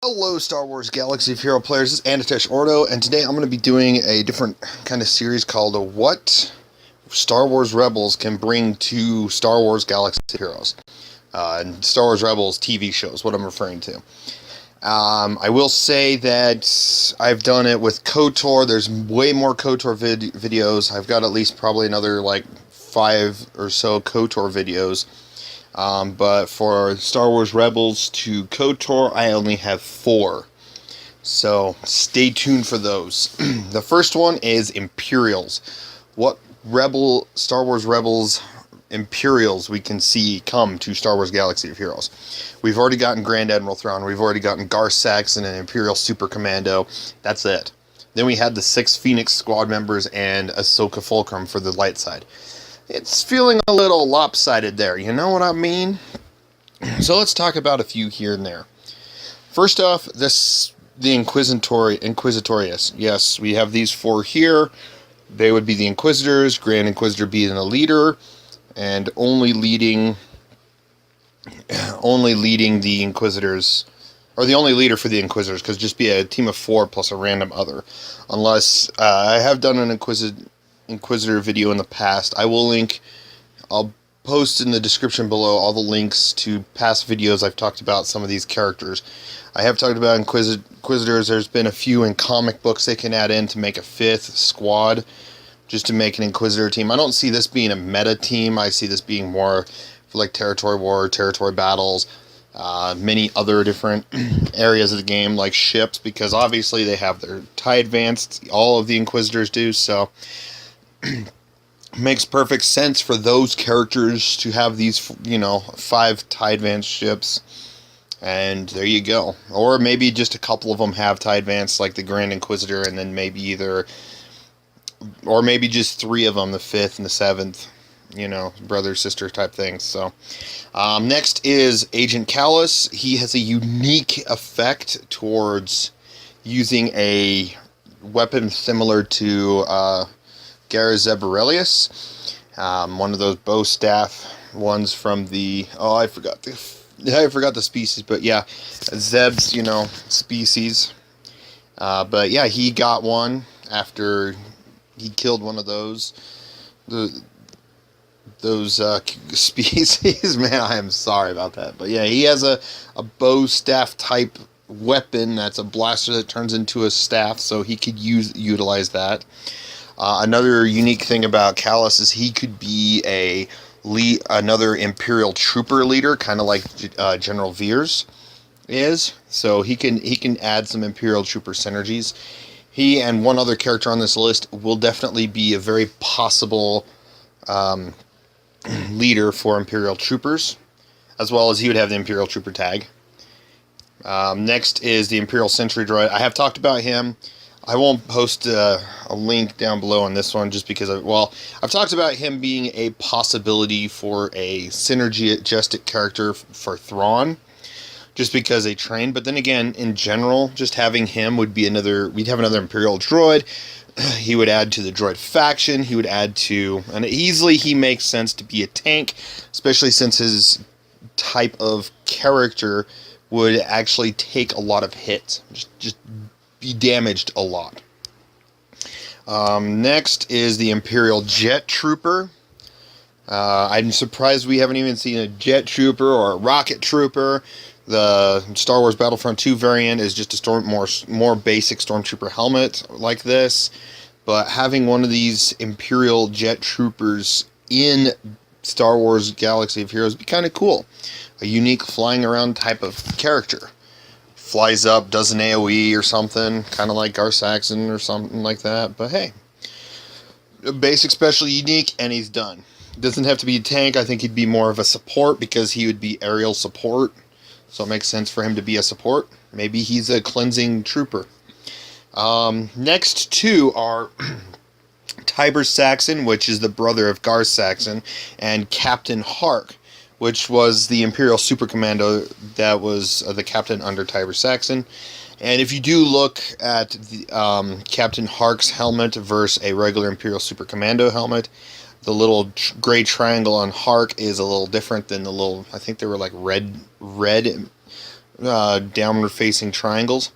Hello Star Wars Galaxy of Hero players, this is Anitesh Ordo, and today I'm going to be doing a different kind of series called What Star Wars Rebels Can Bring to Star Wars Galaxy of Heroes. And Star Wars Rebels TV shows, what I'm referring to. I will say that I've done it with KOTOR. There's way more KOTOR videos. I've got at least probably another like 5 or so KOTOR videos. But for Star Wars Rebels to KOTOR, I only have 4. So stay tuned for those. The first one is Imperials. What Star Wars Rebels Imperials we can see come to Star Wars Galaxy of Heroes. We've already gotten Grand Admiral Thrawn. We've already gotten Gar Saxon and Imperial Super Commando. That's it. Then we had the 6 Phoenix Squad members and Ahsoka Fulcrum for the light side. It's feeling a little lopsided there, you know what I mean? So let's talk about a few here and there. First off, the Inquisitorius. Yes, we have these 4 here. They would be the Inquisitors, Grand Inquisitor being the leader, and only leading the Inquisitors, or the only leader for the Inquisitors, because just be a team of 4 plus a random other. Unless, I have done an Inquisitor video in the past. I'll post in the description below all the links to past videos I've talked about some of these characters. I have talked about Inquisitors. There's been a few in comic books they can add in to make a 5th squad, just to make an Inquisitor team. I don't see this being a meta team. I see this being more for like territory war, territory battles, many other different areas of the game, like ships, because obviously they have their TIE Advanced. All of the Inquisitors do, so makes perfect sense for those characters to have these, 5 TIE Advanced ships. And there you go. Or maybe just a couple of them have TIE Advanced, like the Grand Inquisitor, and then maybe or maybe just 3 of them, the 5th and the 7th, brother, sister type things. So, next is Agent Callus. He has a unique effect towards using a weapon similar to Gara Zebarelius, one of those bow staff ones from the, I forgot the species, but yeah, Zeb's, species. But yeah, he got one after he killed one of those species. Man, I am sorry about that. But yeah, he has a bow staff type weapon that's a blaster that turns into a staff, so he could utilize that. Another unique thing about Callus is he could be another Imperial trooper leader, kind of like General Veers is. So he can add some Imperial trooper synergies. He and one other character on this list will definitely be a very possible leader for Imperial troopers, as well as he would have the Imperial trooper tag. Next is the Imperial Sentry Droid. I have talked about him. I won't post a link down below on this one just because I've talked about him being a possibility for a synergistic character for Thrawn, just because they train. But then again, in general, just having him would be we'd have another Imperial droid. He would add to the droid faction. He would add to, and easily he makes sense to be a tank, especially since his type of character would actually take a lot of hits. Just be damaged a lot. Next is the Imperial Jet Trooper. I'm surprised we haven't even seen a Jet Trooper or a Rocket Trooper. The Star Wars Battlefront 2 variant is just a more basic Stormtrooper helmet like this. But having one of these Imperial Jet Troopers in Star Wars Galaxy of Heroes would be kind of cool. A unique flying around type of character. Flies up, does an AoE or something, kind of like Gar Saxon or something like that. But hey, basic, special, unique, and he's done. Doesn't have to be a tank. I think he'd be more of a support because he would be aerial support. So it makes sense for him to be a support. Maybe he's a cleansing trooper. Next 2 are Tiber Saxon, which is the brother of Gar Saxon, and Captain Hark, which was the Imperial Super Commando that was the captain under Tiber Saxon. And if you do look at the, Captain Hark's helmet versus a regular Imperial Super Commando helmet, the little gray triangle on Hark is a little different than the little, I think they were like red downward facing triangles.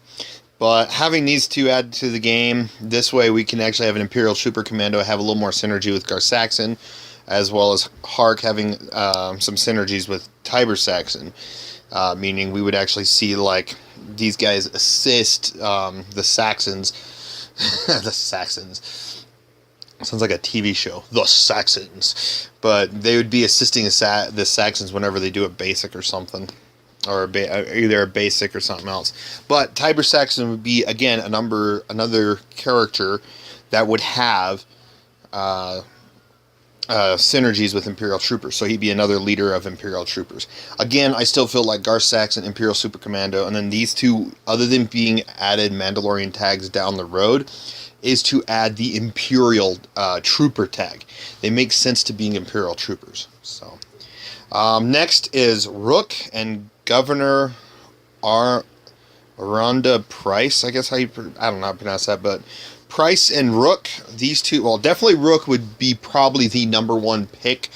But having these two added to the game, this way we can actually have an Imperial Trooper Commando have a little more synergy with Gar Saxon, as well as Hark having some synergies with Tiber Saxon, meaning we would actually see like these guys assist the Saxons. The Saxons. Sounds like a TV show. The Saxons. But they would be assisting the Saxons whenever they do a basic or something. Or either a basic or something else. But Tiber Saxon would be, again, another character that would have synergies with Imperial Troopers. So he'd be another leader of Imperial Troopers. Again, I still feel like Gar Saxon, Imperial Super Commando, and then these two, other than being added Mandalorian tags down the road, is to add the Imperial Trooper tag. They make sense to being Imperial Troopers. So next is Rook and Governor Aranda Price. I guess I don't know how to pronounce that, but Price and Rook, these two, well, definitely Rook would be probably the #1 pick.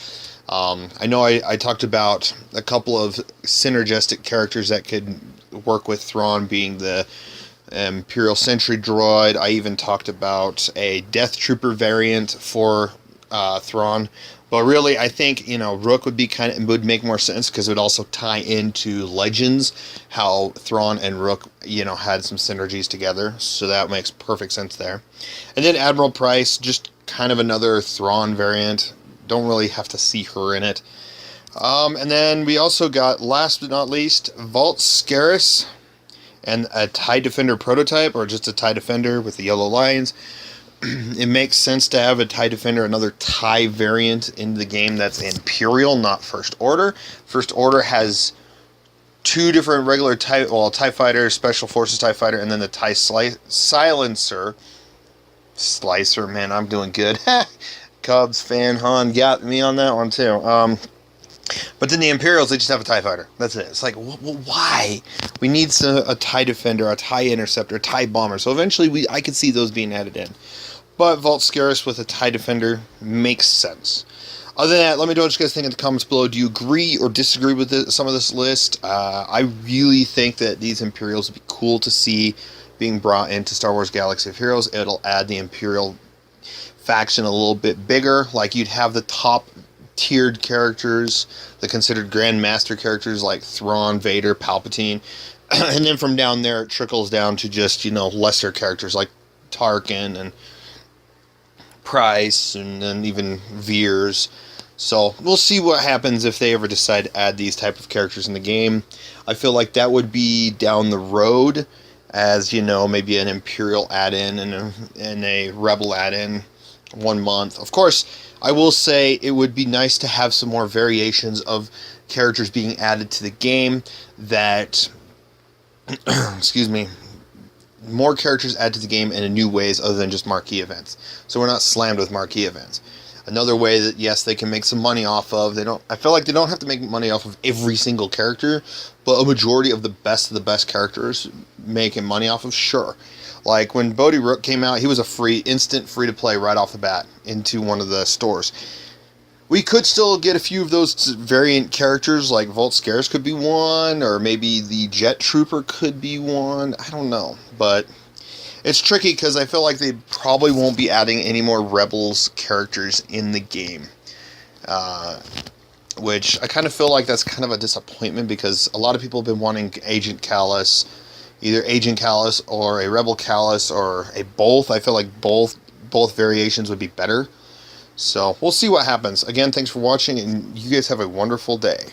I know I talked about a couple of synergistic characters that could work with Thrawn, being the Imperial Sentry Droid. I even talked about a Death Trooper variant for Thrawn. But really, I think, Rook would would make more sense because it would also tie into Legends, how Thrawn and Rook, had some synergies together. So that makes perfect sense there. And then Admiral Price, just kind of another Thrawn variant. Don't really have to see her in it. And then we also got, last but not least, Vault Scaris and a TIE Defender prototype, or just a TIE Defender with the yellow lions. It makes sense to have a TIE Defender, another TIE variant in the game that's Imperial, not First Order. First Order has two different regular TIE Fighter, Special Forces TIE Fighter, and then the TIE Silencer. Slicer, man, I'm doing good. Cubs fan Han got me on that one too. But then the Imperials, they just have a TIE Fighter. That's it. It's like, why? We need a TIE Defender, a TIE Interceptor, a TIE Bomber. So eventually I could see those being added in. But Vault Scaris with a TIE Defender makes sense. Other than that, let me know what you guys think in the comments below. Do you agree or disagree with some of this list? I really think that these Imperials would be cool to see being brought into Star Wars Galaxy of Heroes. It'll add the Imperial faction a little bit bigger. Like, you'd have the top tiered characters, the considered Grand Master characters like Thrawn, Vader, Palpatine, and then from down there it trickles down to just, lesser characters like Tarkin and Price, and then even Veers. So we'll see what happens if they ever decide to add these type of characters in the game. I feel like that would be down the road, as maybe an Imperial add-in and a Rebel add-in 1 month. Of course, I will say it would be nice to have some more variations of characters being added to the game that excuse me, more characters added to the game in new ways other than just marquee events. So we're not slammed with marquee events. Another way that, yes, they can make some money off of, I feel like they don't have to make money off of every single character, but a majority of the best characters making money off of, sure. Like when Bodhi Rook came out, he was a instant free to play right off the bat into one of the stores. We could still get a few of those variant characters, like Vault Scaris could be one, or maybe the Jet Trooper could be one. I don't know, but it's tricky because I feel like they probably won't be adding any more Rebels characters in the game. Which I kind of feel like that's kind of a disappointment because a lot of people have been wanting Agent Kallus, either Agent Kallus or a Rebel Kallus or a both. I feel like both variations would be better. So we'll see what happens. Again, thanks for watching, and you guys have a wonderful day.